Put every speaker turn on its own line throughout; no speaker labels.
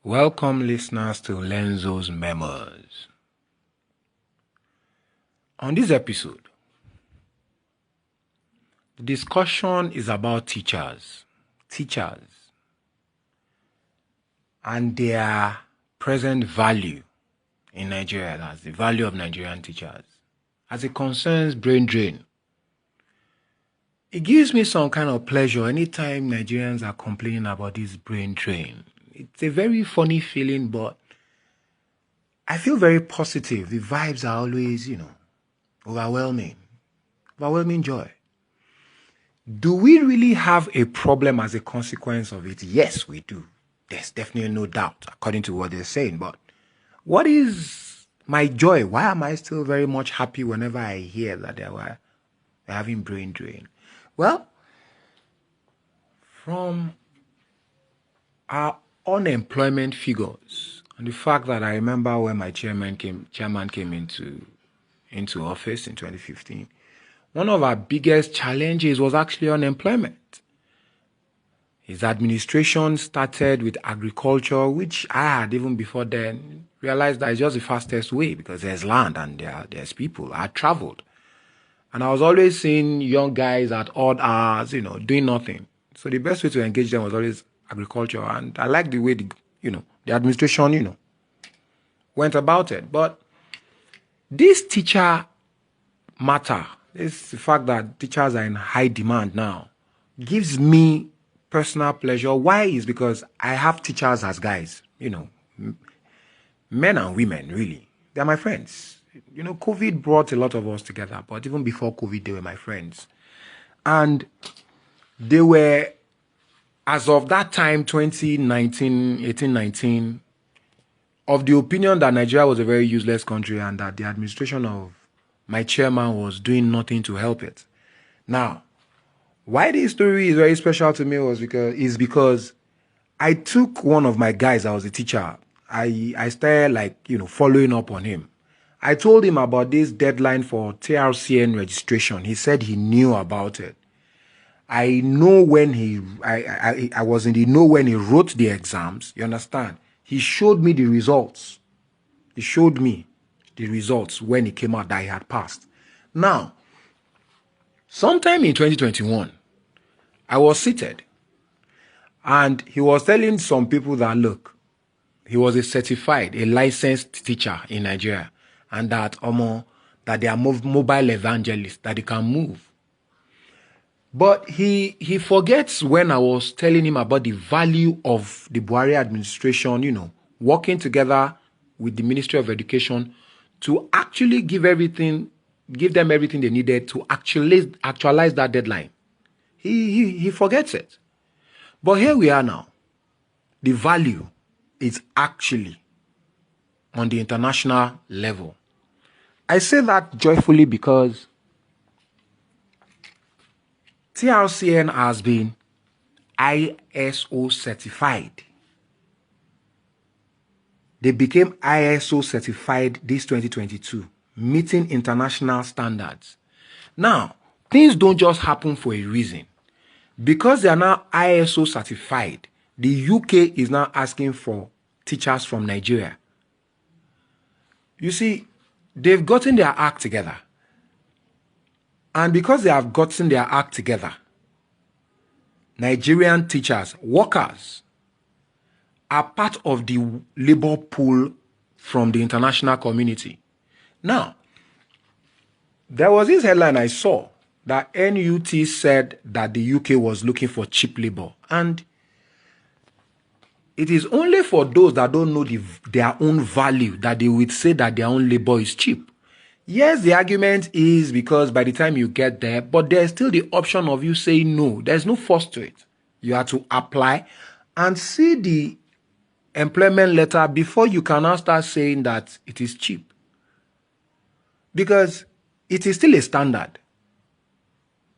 Welcome listeners to LENZO'S MEMOIRS. On this episode, the discussion is about teachers and their present value in Nigeria. That's the value of Nigerian teachers as it concerns brain drain. It gives me some kind of pleasure anytime Nigerians are complaining about this brain drain. It's a very funny feeling, but I feel very positive. The vibes are always, overwhelming joy. Do we really have a problem as a consequence of it? Yes, we do. There's definitely no doubt, according to what they're saying. But what is my joy? Why am I still very much happy whenever I hear that they're having brain drain? Well, from our unemployment figures and the fact that I remember when my chairman came into office in 2015, one of our biggest challenges was actually unemployment. His administration started with agriculture, which I had even before then realized that it's just the fastest way because there's land and there's people. I traveled. And I was always seeing young guys at odd hours, doing nothing. So the best way to engage them was always agriculture. And I like the way the administration, went about it. But this teacher matter, this the fact that teachers are in high demand now, gives me personal pleasure. Why? Is because I have teachers as guys, men and women, really. They're my friends. COVID brought a lot of us together, but even before COVID, they were my friends. And they were, as of that time, 2019, of the opinion that Nigeria was a very useless country and that the administration of my chairman was doing nothing to help it. Now, why this story is very special to me is because I took one of my guys. I was a teacher. I started following up on him. I told him about this deadline for TRCN registration. He said he knew about it. I know when I was in the know when he wrote the exams. You understand? He showed me the results. He showed me the results when it came out that he had passed. Now, sometime in 2021, I was seated and he was telling some people that, look, he was a licensed teacher in Nigeria and that they are mobile evangelists, that they can move. But he forgets when I was telling him about the value of the Buhari administration, working together with the Ministry of Education to actually give them everything they needed to actualize that deadline. He forgets it. But here we are now. The value is actually on the international level. I say that joyfully because TRCN has been ISO certified. They became ISO certified this 2022, meeting international standards. Now, things don't just happen for a reason. Because they are now ISO certified, the UK is now asking for teachers from Nigeria. You see, they've gotten their act together. And because they have gotten their act together, Nigerian teachers, workers, are part of the labor pool from the international community. Now, there was this headline I saw that NUT said that the UK was looking for cheap labor. And it is only for those that don't know their own value that they would say that their own labor is cheap. Yes, the argument is because by the time you get there, but there's still the option of you saying no. There's no force to it. You have to apply and see the employment letter before you can now start saying that it is cheap. Because it is still a standard.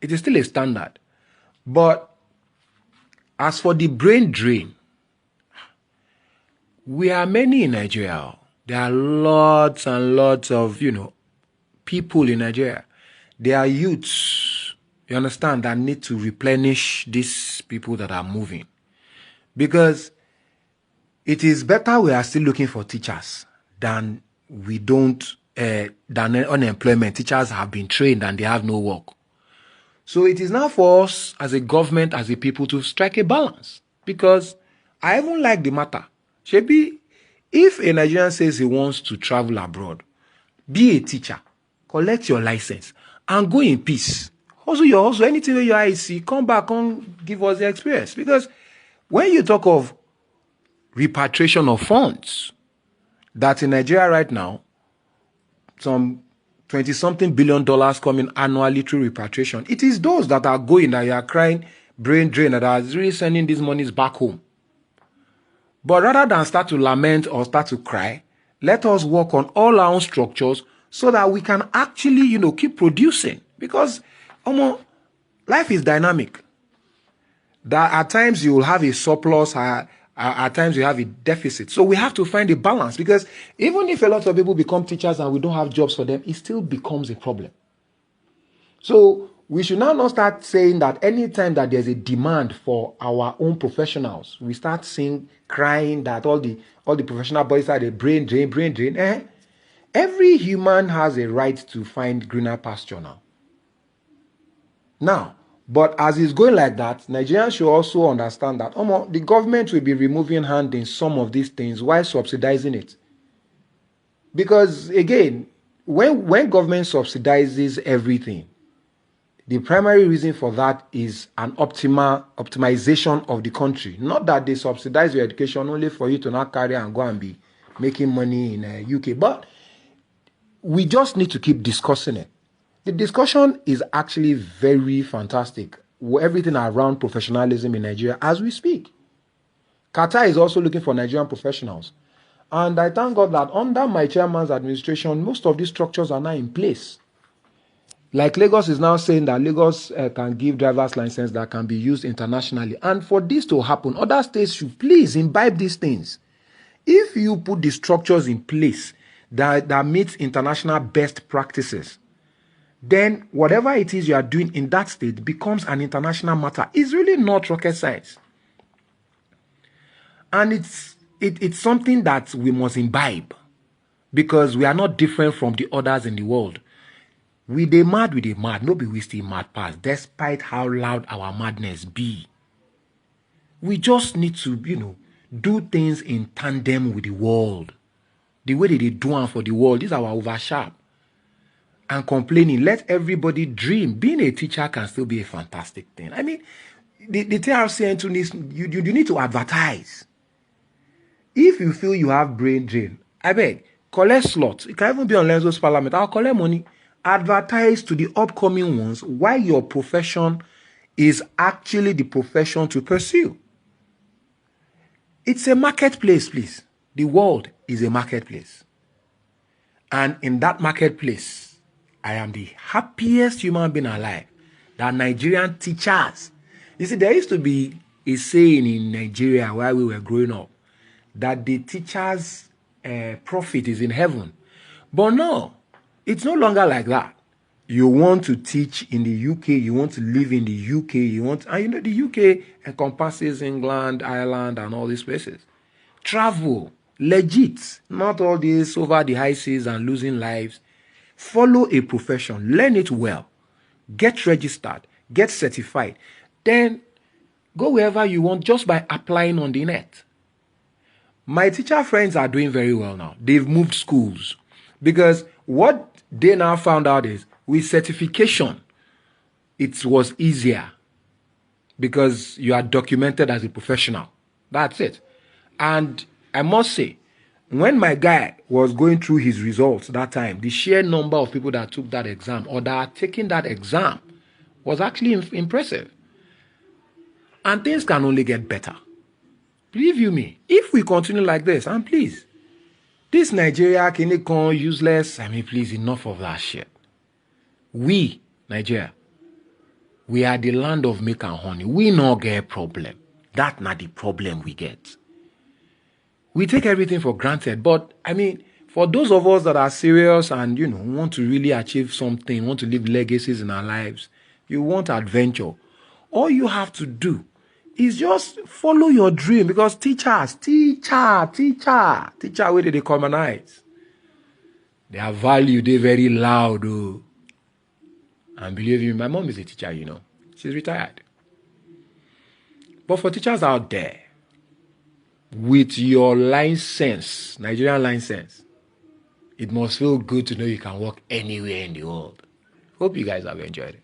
It is still a standard. But as for the brain drain, we are many in Nigeria. There are lots and lots of, people in Nigeria. There are youths, you understand, that need to replenish these people that are moving. Because it is better we are still looking for teachers than we don't, than unemployment. Teachers have been trained and they have no work. So it is now for us as a government, as a people, to strike a balance. Because I even like the matter. Shebi, if a Nigerian says he wants to travel abroad, be a teacher, collect your license, and go in peace. Also, anything where your eyes see, come back and give us the experience. Because when you talk of repatriation of funds, that in Nigeria right now, some 20-something billion dollars coming annually through repatriation. It is those that are going, that you are crying, brain drain, that are really sending these monies back home. But rather than start to lament or start to cry, let us work on all our own structures so that we can actually, keep producing. Because life is dynamic. That at times you will have a surplus, at times you have a deficit. So we have to find a balance, because even if a lot of people become teachers and we don't have jobs for them, it still becomes a problem. So we should now not start saying that anytime that there's a demand for our own professionals, we start crying that all the professional bodies are the brain drain. Every human has a right to find greener pasture now. But as it's going like that, Nigerians should also understand that the government will be removing hand in some of these things while subsidizing it. Because again, when government subsidizes everything, the primary reason for that is an optimization of the country. Not that they subsidize your education only for you to not carry and go and be making money in UK. But we just need to keep discussing it. The discussion is actually very fantastic. Everything around professionalism in Nigeria as we speak. Qatar is also looking for Nigerian professionals. And I thank God that under my chairman's administration, most of these structures are now in place. Like Lagos is now saying that Lagos can give driver's license that can be used internationally. And for this to happen, other states should please imbibe these things. If you put the structures in place that meets international best practices, then whatever it is you are doing in that state becomes an international matter. It's really not rocket science. And it's something that we must imbibe, because we are not different from the others in the world. We mad, no be we still mad past, despite how loud our madness be. We just need to, do things in tandem with the world. The way they do them for the world, this is our oversharp. And complaining, let everybody dream. Being a teacher can still be a fantastic thing. I mean, the TRC needs, you need to advertise. If you feel you have brain drain, I beg, collect slots. It can even be on LENZO'S Parliament. I'll collect money. Advertise to the upcoming ones why your profession is actually the profession to pursue. It's a marketplace, please. The world is a marketplace. And in that marketplace, I am the happiest human being alive. That Nigerian teachers. You see, there used to be a saying in Nigeria while we were growing up that the teacher's profit is in heaven. But no, it's no longer like that. You want to teach in the UK, you want to live in the UK, and the UK encompasses England, Ireland, and all these places. Travel, legit, not all this over the high seas and losing lives. Follow a profession, learn it well, get registered, get certified, then go wherever you want just by applying on the net. My teacher friends are doing very well now. They've moved schools, because what they now found out is with certification, it was easier because you are documented as a professional. That's it. And I must say, when my guy was going through his results that time, the sheer number of people that took that exam or that are taking that exam was actually impressive. And things can only get better. Believe you me, if we continue like this, and please, this Nigeria, can they call useless? I mean, please, enough of that shit. We, Nigeria, we are the land of milk and honey. We no get problem. That's not the problem we get. We take everything for granted. But, I mean, for those of us that are serious and, want to really achieve something, want to leave legacies in our lives, you want adventure, all you have to do is just follow your dream, because teacher, where did they commonize? Their value, they very loud. Oh. And believe me, my mom is a teacher, you know. She's retired. But for teachers out there, with your license, Nigerian license, it must feel good to know you can work anywhere in the world. Hope you guys have enjoyed it.